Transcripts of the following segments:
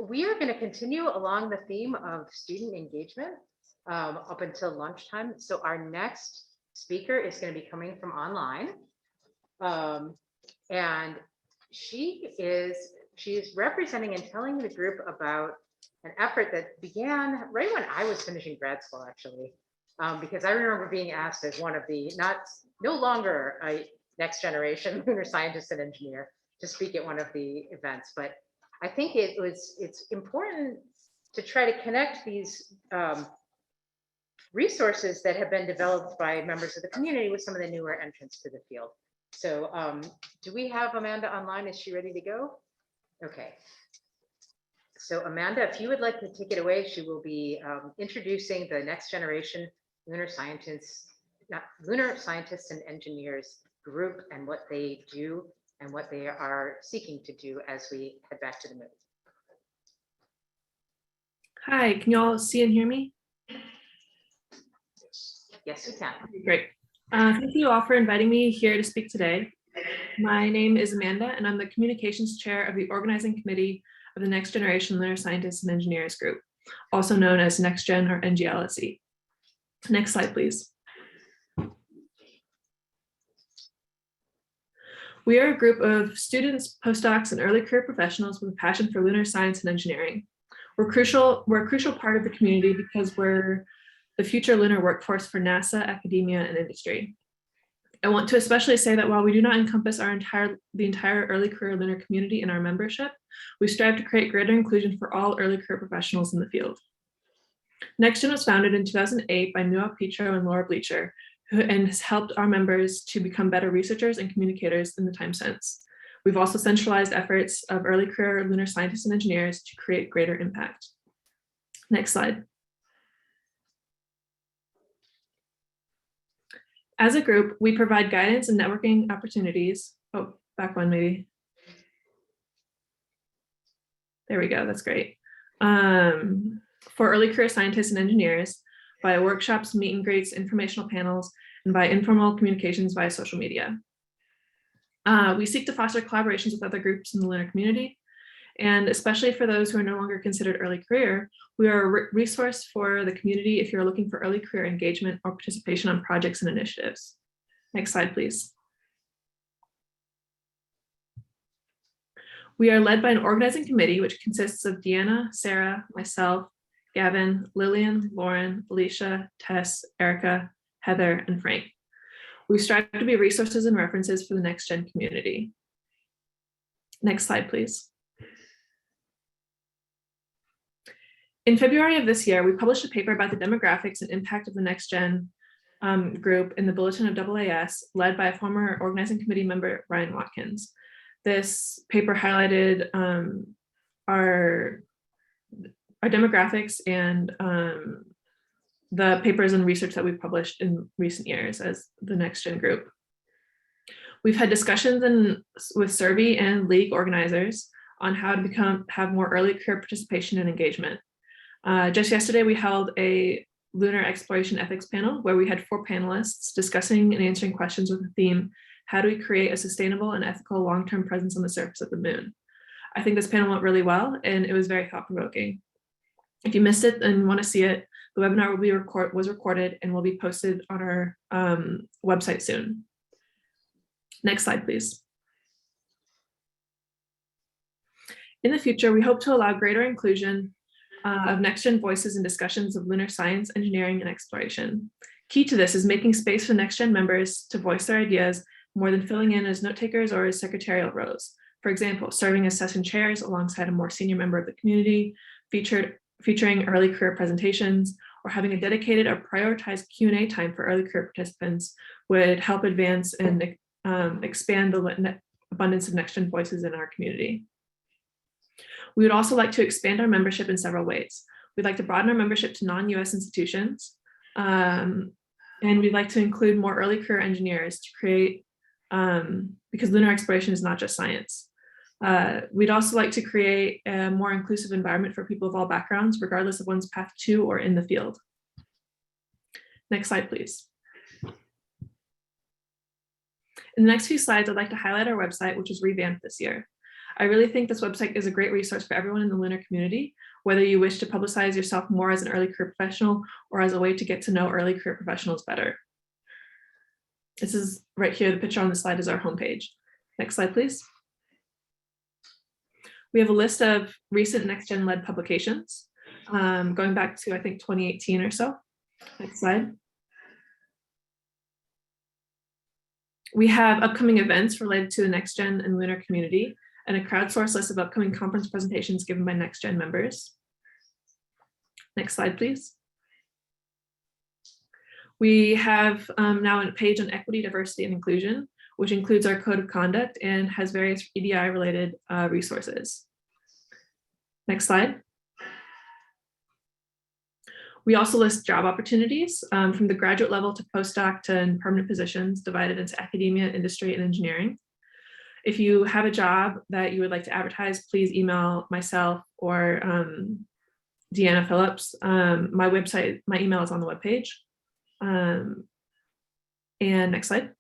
we are going to continue along the theme of student engagement up until lunchtime. So our next speaker is going to be coming from online. And she is representing and telling the group about an effort that began right when I was finishing grad school, actually, because I remember being asked as one of the no longer a next generation lunar scientist and engineer to speak at one of the events. But I think it's important to try to connect these resources that have been developed by members of the community with some of the newer entrants to the field. So do we have Amanda online? Is she ready to go? Okay. So Amanda, if you would like to take it away, she will be introducing the next generation lunar scientists and engineers group and what they do and what they are seeking to do as we head back to the moon. Hi, can you all see and hear me? Yes, we can. Great. Thank you all for inviting me here to speak today. My name is Amanda, and I'm the Communications Chair of the Organizing Committee of the Next Generation Lunar Scientists and Engineers Group, also known as NextGen or NGLSE. Next slide, please. We are a group of students, postdocs, and early career professionals with a passion for lunar science and engineering. We're a crucial part of the community because we're the future lunar workforce for NASA, academia, and industry. I want to especially say that while we do not encompass the entire early career lunar community in our membership, we strive to create greater inclusion for all early career professionals in the field. NextGen was founded in 2008 by Noah Petro and Laura Bleacher, and has helped our members to become better researchers and communicators in the time since. We've also centralized efforts of early career lunar scientists and engineers to create greater impact. Next slide. As a group, we provide guidance and networking opportunities. Oh, back one maybe. There we go, that's great. For early career scientists and engineers via workshops, meet and greets, informational panels, and by informal communications via social media. We seek to foster collaborations with other groups in the lunar community, and especially for those who are no longer considered early career, we are a resource for the community if you're looking for early career engagement or participation on projects and initiatives. Next slide, please. We are led by an organizing committee, which consists of Deanna, Sarah, myself, Gavin, Lillian, Lauren, Alicia, Tess, Erica, Heather, and Frank. We strive to be resources and references for the next gen community. Next slide, please. In February of this year, we published a paper about the demographics and impact of the next gen group in the Bulletin of AAS, led by a former organizing committee member, Ryan Watkins. This paper highlighted our demographics and the papers and research that we've published in recent years as the Next Gen group. We've had discussions with survey and league organizers on how to have more early career participation and engagement. Just yesterday, we held a lunar exploration ethics panel where we had 4 panelists discussing and answering questions with the theme, how do we create a sustainable and ethical long-term presence on the surface of the moon? I think this panel went really well and it was very thought-provoking. If you missed it and want to see it, the webinar was recorded and will be posted on our website soon. Next slide, please. In the future, we hope to allow greater inclusion of next-gen voices in discussions of lunar science, engineering, and exploration. Key to this is making space for next-gen members to voice their ideas more than filling in as note takers or as secretarial roles. For example, serving as session chairs alongside a more senior member of the community, featuring early career presentations, or having a dedicated or prioritized Q&A time for early career participants would help advance and expand the abundance of next-gen voices in our community. We would also like to expand our membership in several ways. We'd like to broaden our membership to non-US institutions, and we'd like to include more early career engineers to create, because lunar exploration is not just science. We'd also like to create a more inclusive environment for people of all backgrounds, regardless of one's path to or in the field. Next slide, please. In the next few slides, I'd like to highlight our website, which was revamped this year. I really think this website is a great resource for everyone in the Lunar community, whether you wish to publicize yourself more as an early career professional or as a way to get to know early career professionals better. This is right here, the picture on the slide is our homepage. Next slide, please. We have a list of recent NextGen led publications, going back to, I think, 2018 or so. Next slide. We have upcoming events related to the NextGen and Lunar community, and a crowdsourced list of upcoming conference presentations given by NextGen members. Next slide, please. We have now a page on equity, diversity, and inclusion, which includes our code of conduct and has various EDI related resources. Next slide. We also list job opportunities from the graduate level to postdoc to permanent positions divided into academia, industry, and engineering. If you have a job that you would like to advertise, please email myself or Deanna Phillips. My email is on the webpage. And next slide.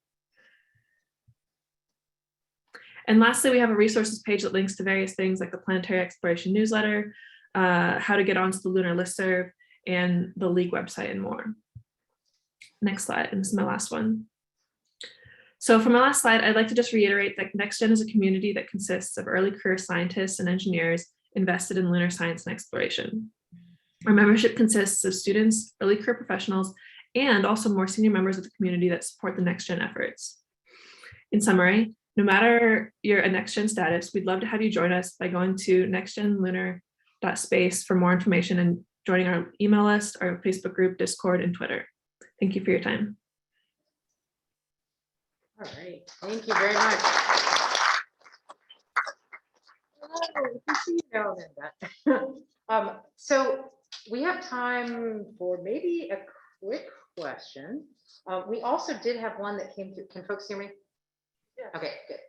And lastly, we have a resources page that links to various things like the Planetary Exploration newsletter, how to get onto the Lunar listserv, and the League website and more. Next slide, and this is my last one. So for my last slide, I'd like to just reiterate that NextGen is a community that consists of early career scientists and engineers invested in lunar science and exploration. Our membership consists of students, early career professionals, and also more senior members of the community that support the NextGen efforts. In summary, no matter your NextGen status, we'd love to have you join us by going to nextgenlunar.space for more information and joining our email list, our Facebook group, Discord, and Twitter. Thank you for your time. All right, thank you very much. So we have time for maybe a quick question. We also did have one that came through. Can folks hear me? Yeah. Okay, good.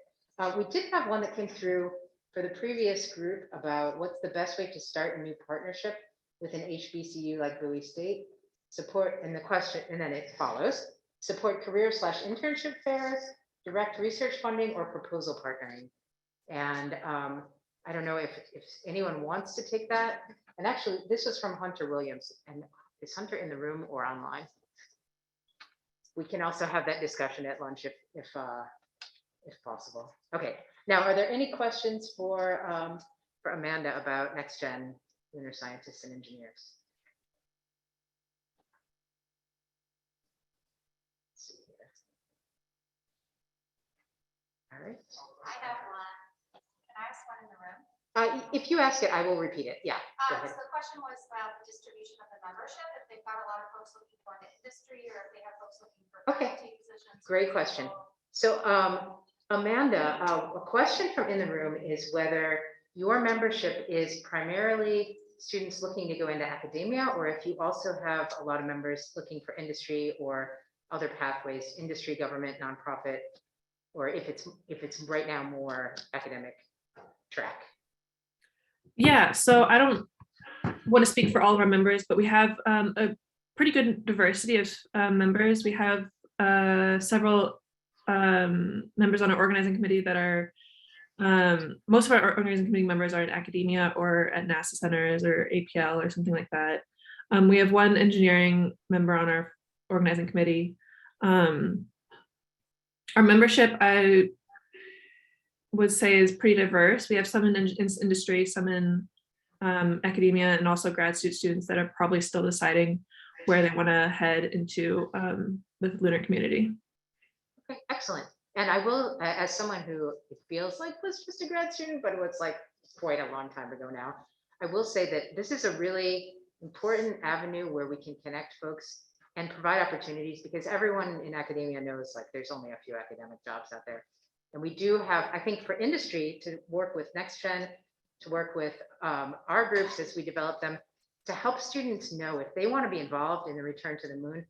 We did have one that came through for the previous group about what's the best way to start a new partnership with an HBCU like Bowie State. Support, and the question, and then it follows, support career/internship fairs, direct research funding, or proposal partnering. And I don't know if anyone wants to take that. And actually, this was from Hunter Williams. And is Hunter in the room or online? We can also have that discussion at lunch if possible. Okay. Now, are there any questions for Amanda about NextGen lunar scientists and engineers? Let's see here. All right. I have one. Can I ask one in the room? If you ask it, I will repeat it. Yeah. Go ahead. So the question was about the distribution of the membership, if they've got a lot of folks looking for into industry or if they have folks looking for faculty positions. Great question. So Amanda, a question from in the room is whether your membership is primarily students looking to go into academia, or if you also have a lot of members looking for industry or other pathways, industry, government, nonprofit, or if it's right now more academic track. Yeah, so I don't want to speak for all of our members, but we have a pretty good diversity of members. We have several members on our organizing committee that are, most of our organizing committee members are in academia or at NASA centers or APL or something like that. We have one engineering member on our organizing committee. Our membership, I would say, is pretty diverse. We have some in industry, some in academia, and also grad students that are probably still deciding where they want to head into the lunar community. Okay, excellent. And I will, as someone who it feels like was just a grad student, but it was like quite a long time ago now, I will say that this is a really important avenue where we can connect folks and provide opportunities, because everyone in academia knows like there's only a few academic jobs out there. And we do have, I think, for industry to work with NextGen, to work with our groups as we develop them, to help students know if they want to be involved in the return to the moon,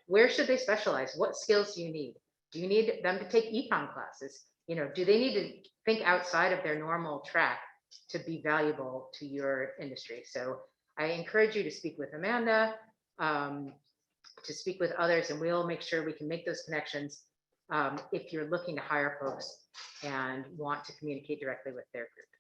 where should they specialize? What skills do you need? Do you need them to take econ classes? You know, do they need to think outside of their normal track to be valuable to your industry? So I encourage you to speak with Amanda, to speak with others, and we'll make sure we can make those connections. if you're looking to hire folks and want to communicate directly with their group.